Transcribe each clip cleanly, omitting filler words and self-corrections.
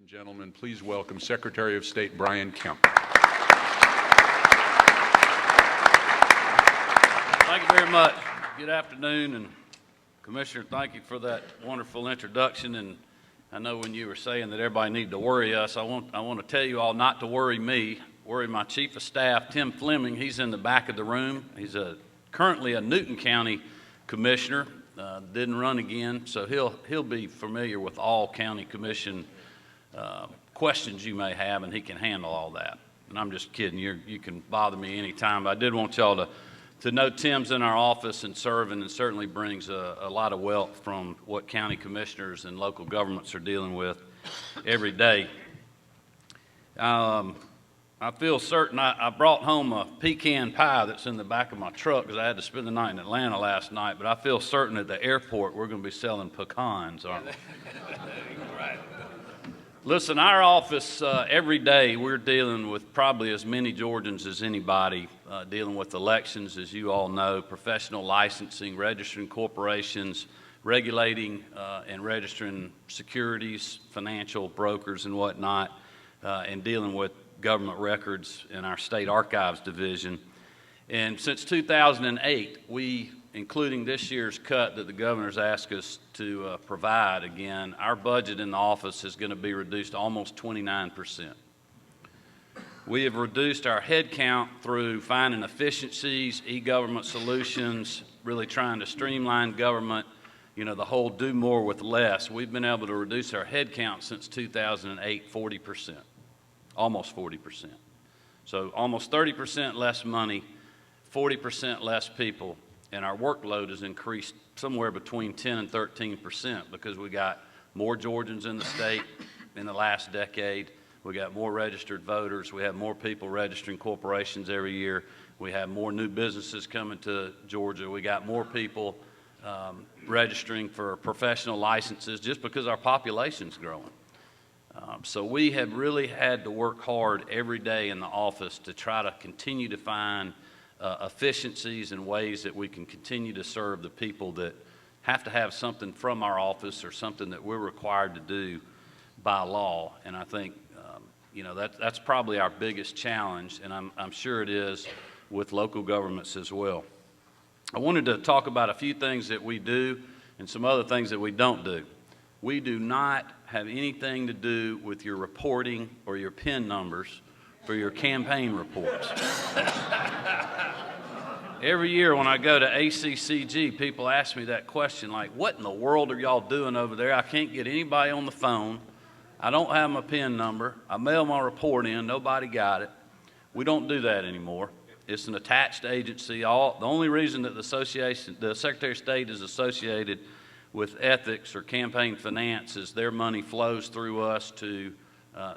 and gentlemen, please welcome Secretary of State Brian Kemp. Thank you very much. Good afternoon, and Commissioner, thank you for that wonderful introduction. And I know when you were saying that everybody needed to worry us, I want to tell you all not to worry me. Worry my Chief of Staff, Tim Fleming. He's in the back of the room. He's currently a Newton County Commissioner. Didn't run again, so he'll be familiar with all county commission questions you may have, and he can handle all that. And I'm just kidding. You can bother me anytime. But I did want y'all to know Tim's in our office and serving, and certainly brings a lot of wealth from what county commissioners and local governments are dealing with every day. I feel certain I brought home a pecan pie that's in the back of my truck because I had to spend the night in Atlanta last night, but I feel certain at the airport we're going to be selling pecans, aren't we? Right. Listen, our office, every day we're dealing with probably as many Georgians as anybody, dealing with elections, as you all know, professional licensing, registering corporations, regulating and registering securities, financial brokers and whatnot, and dealing with government records in our state archives division. And since 2008, we, including this year's cut that the governor's asked us to provide again, our budget in the office is going to be reduced to almost 29%. We have reduced our head count through finding efficiencies, e-government solutions, really trying to streamline government, you know, the whole do more with less. We've been able to reduce our head count since 2008, 40%. Almost 40%. So almost 30% less money, 40% less people, and our workload has increased somewhere between 10 and 13% because we got more Georgians in the state in the last decade. We got more registered voters. We have more people registering corporations every year. We have more new businesses coming to Georgia. We got more people registering for professional licenses just because our population's growing. So we have really had to work hard every day in the office to try to continue to find efficiencies and ways that we can continue to serve the people that have to have something from our office or something that we're required to do by law. And I think, you know, that's probably our biggest challenge, and I'm sure it is with local governments as well. I wanted to talk about a few things that we do and some other things that we don't do. We do not have anything to do with your reporting or your PIN numbers for your campaign reports. Every year when I go to ACCG, people ask me that question, like, what in the world are y'all doing over there? I can't get anybody on the phone. I don't have my PIN number. I mail my report in. Nobody got it. We don't do that anymore. It's an attached agency. The only reason that the Secretary of State is associated with ethics or campaign finance is their money flows through us to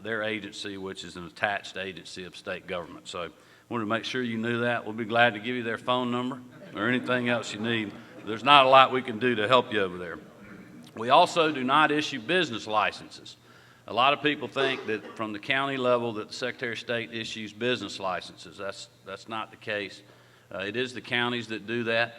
their agency, which is an attached agency of state government. So I wanted to make sure you knew that. We'll be glad to give you their phone number or anything else you need. There's not a lot we can do to help you over there. We also do not issue business licenses. A lot of people think that from the county level that the Secretary of State issues business licenses. That's not the case. It is the counties that do that.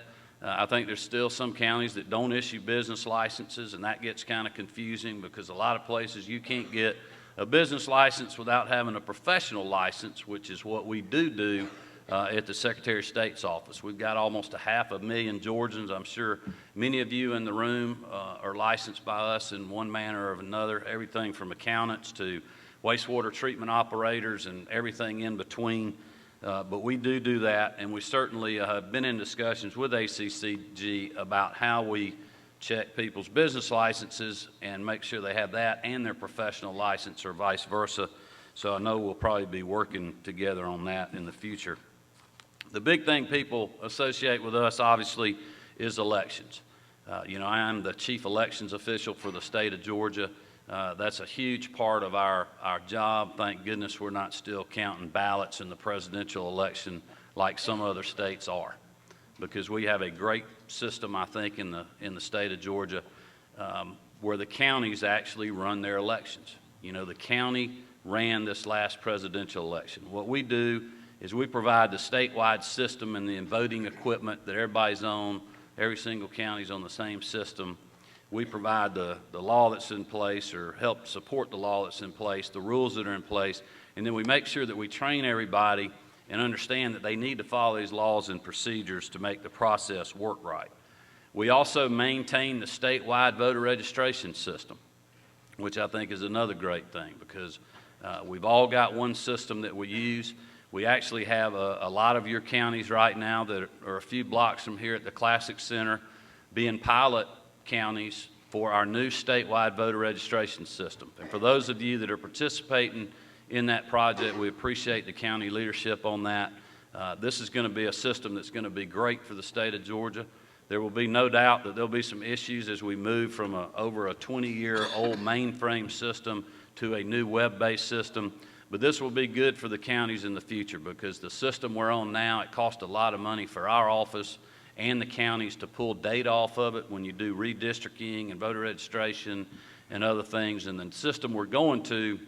I think there's still some counties that don't issue business licenses, and that gets kind of confusing because a lot of places you can't get a business license without having a professional license, which is what we do at the Secretary of State's office. We've got almost 500,000 Georgians. I'm sure many of you in the room are licensed by us in one manner or another, everything from accountants to wastewater treatment operators and everything in between. But we do that, and we certainly have been in discussions with ACCG about how we check people's business licenses and make sure they have that and their professional license or vice versa. So I know we'll probably be working together on that in the future. The big thing people associate with us, obviously, is elections. You know, I am the chief elections official for the state of Georgia. That's a huge part of our job. Thank goodness we're not still counting ballots in the presidential election like some other states are, because we have a great system, I think, in the state of Georgia where the counties actually run their elections. You know, the county ran this last presidential election. What we do is we provide the statewide system and the voting equipment that everybody's on. Every single county's on the same system. we provide the law that's in place or help support the law that's in place, the rules that are in place, and then we make sure that we train everybody and understand that they need to follow these laws and procedures to make the process work right. We also maintain the statewide voter registration system, which I think is another great thing because we've all got one system that we use. We actually have a lot of your counties right now that are a few blocks from here at the Classic Center being pilot counties for our new statewide voter registration system. And for those of you that are participating in that project, we appreciate the county leadership on that. This is going to be a system that's going to be great for the state of Georgia. There will be no doubt that there'll be some issues as we move from over a 20-year-old mainframe system to a new web-based system. But this will be good for the counties in the future because the system we're on now, it costs a lot of money for our office and the counties to pull data off of it when you do redistricting and voter registration and other things. And the system we're going to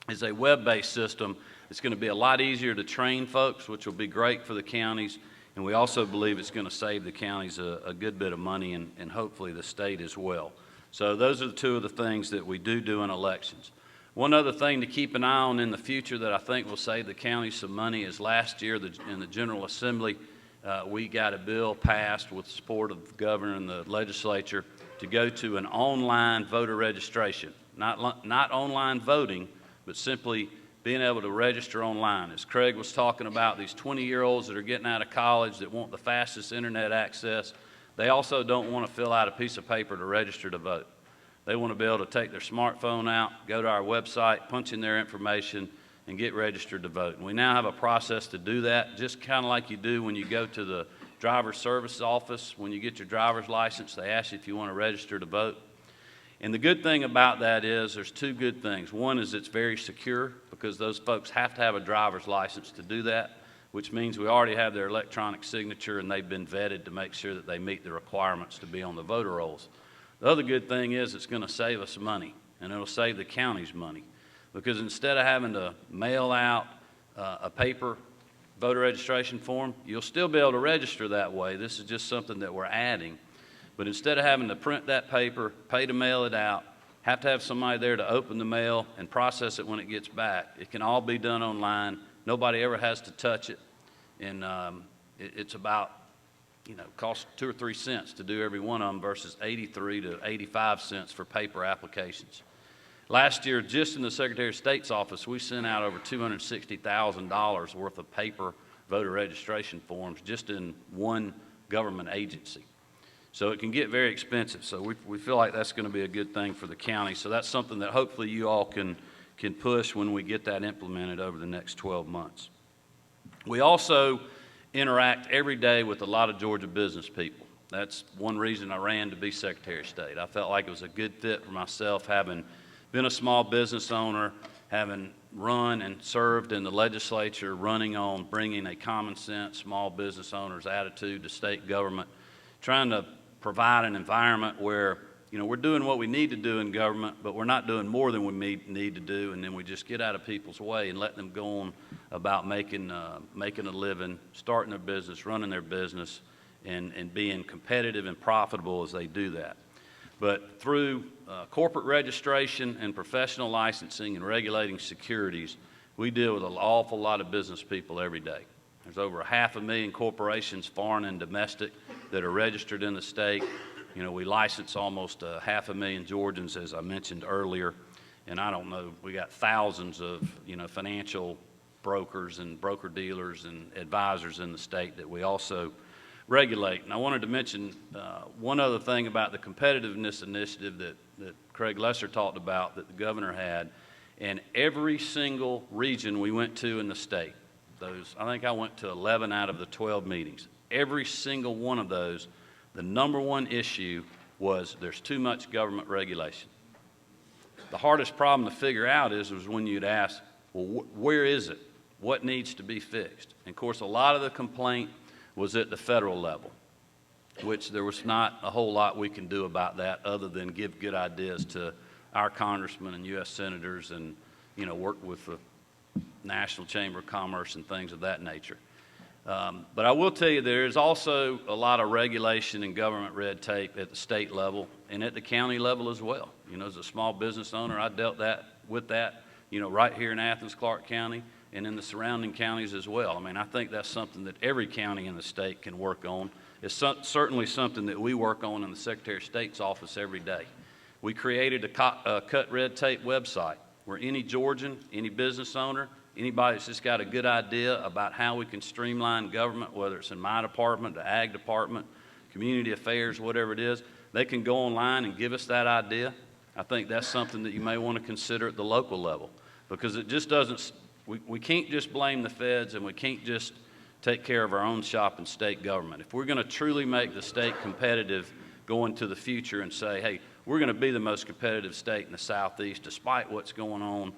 is a web-based system. It's going to be a lot easier to train folks, which will be great for the counties. And we also believe it's going to save the counties a good bit of money and hopefully the state as well. So those are the two of the things that we do in elections. One other thing to keep an eye on in the future that I think will save the county some money is last year in the General Assembly, we got a bill passed with support of the governor and the legislature to go to an online voter registration. Not online voting, but simply being able to register online. As Craig was talking about, these 20-year-olds that are getting out of college that want the fastest internet access, they also don't want to fill out a piece of paper to register to vote. They want to be able to take their smartphone out, go to our website, punch in their information, and get registered to vote. And we now have a process to do that, just kind of like you do when you go to the driver's service office. When you get your driver's license, they ask you if you want to register to vote. And the good thing about that is there's two good things. One is it's very secure because those folks have to have a driver's license to do that, which means we already have their electronic signature and they've been vetted to make sure that they meet the requirements to be on the voter rolls. The other good thing is it's going to save us money, and it'll save the counties money, because instead of having to mail out a paper voter registration form, you'll still be able to register that way. This is just something that we're adding. But instead of having to print that paper, pay to mail it out, have to have somebody there to open the mail and process it when it gets back, it can all be done online. Nobody ever has to touch it. And it's about, costs 2 or 3 cents to do every one of them versus 83 to 85 cents for paper applications. Last year, just in the Secretary of State's office, we sent out over $260,000 worth of paper voter registration forms just in one government agency. So it can get very expensive. So we feel like that's going to be a good thing for the county. So that's something that hopefully you all can push when we get that implemented over the next 12 months. We also interact every day with a lot of Georgia business people. That's one reason I ran to be Secretary of State. I felt like it was a good fit for myself, having been a small business owner, having run and served in the legislature, running on bringing a common sense small business owner's attitude to state government, trying to provide an environment where we're doing what we need to do in government, but we're not doing more than we need to do, and then we just get out of people's way and let them go on about making a living, starting their business, running their business, and being competitive and profitable as they do that. But through corporate registration and professional licensing and regulating securities, we deal with an awful lot of business people every day. There's over 500,000 corporations, foreign and domestic, that are registered in the state. We license almost 500,000 Georgians, as I mentioned earlier, and I don't know, we got thousands of financial brokers and broker dealers and advisors in the state that we also regulate. And I wanted to mention one other thing about the competitiveness initiative that Craig Lesser talked about that the governor had. And every single region we went to in the state, I think I went to 11 out of the 12 meetings. Every single one of those, the number one issue was there's too much government regulation. The hardest problem to figure out was when you'd ask, well, where is it? What needs to be fixed? And of course, a lot of the complaint was at the federal level, which there was not a whole lot we can do about that other than give good ideas to our congressmen and U.S. senators and, work with the National Chamber of Commerce and things of that nature. But I will tell you, there is also a lot of regulation and government red tape at the state level and at the county level as well. You know, as a small business owner, I dealt with that, you know, right here in Athens, Clarke County, and in the surrounding counties as well. I mean, I think that's something that every county in the state can work on. It's certainly something that we work on in the Secretary of State's office every day. We created a Cut Red Tape website where any Georgian, any business owner, anybody that's just got a good idea about how we can streamline government, whether it's in my department, the ag department, community affairs, whatever it is, they can go online and give us that idea. I think that's something that you may want to consider at the local level, because it just doesn't, we can't just blame the feds, and we can't just take care of our own shop in state government. If we're going to truly make the state competitive going to the future and say, hey, we're going to be the most competitive state in the Southeast despite what's going on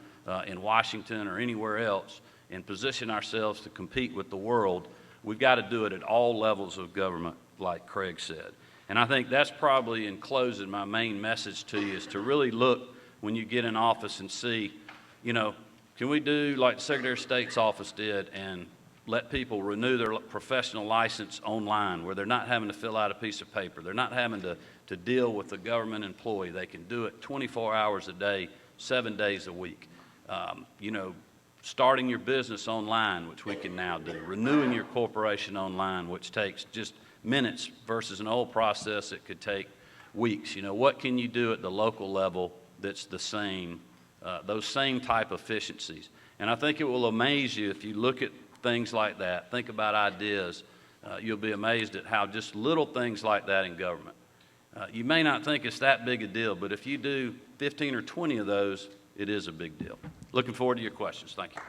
in Washington or anywhere else, and position ourselves to compete with the world, we've got to do it at all levels of government, like Craig said. And I think that's probably, in closing, my main message to you is to really look when you get in office and see, you know, can we do like the Secretary of State's office did and let people renew their professional license online, where they're not having to fill out a piece of paper. They're not having to deal with a government employee. They can do it 24 hours a day, 7 days a week. You know, starting your business online, which we can now do, renewing your corporation online, which takes just minutes versus an old process that could take weeks. You know, what can you do at the local level that's the same, those same type of efficiencies? And I think it will amaze you if you look at things like that, think about ideas, you'll be amazed at how just little things like that in government. You may not think it's that big a deal, but if you do 15 or 20 of those, it is a big deal. Looking forward to your questions. Thank you.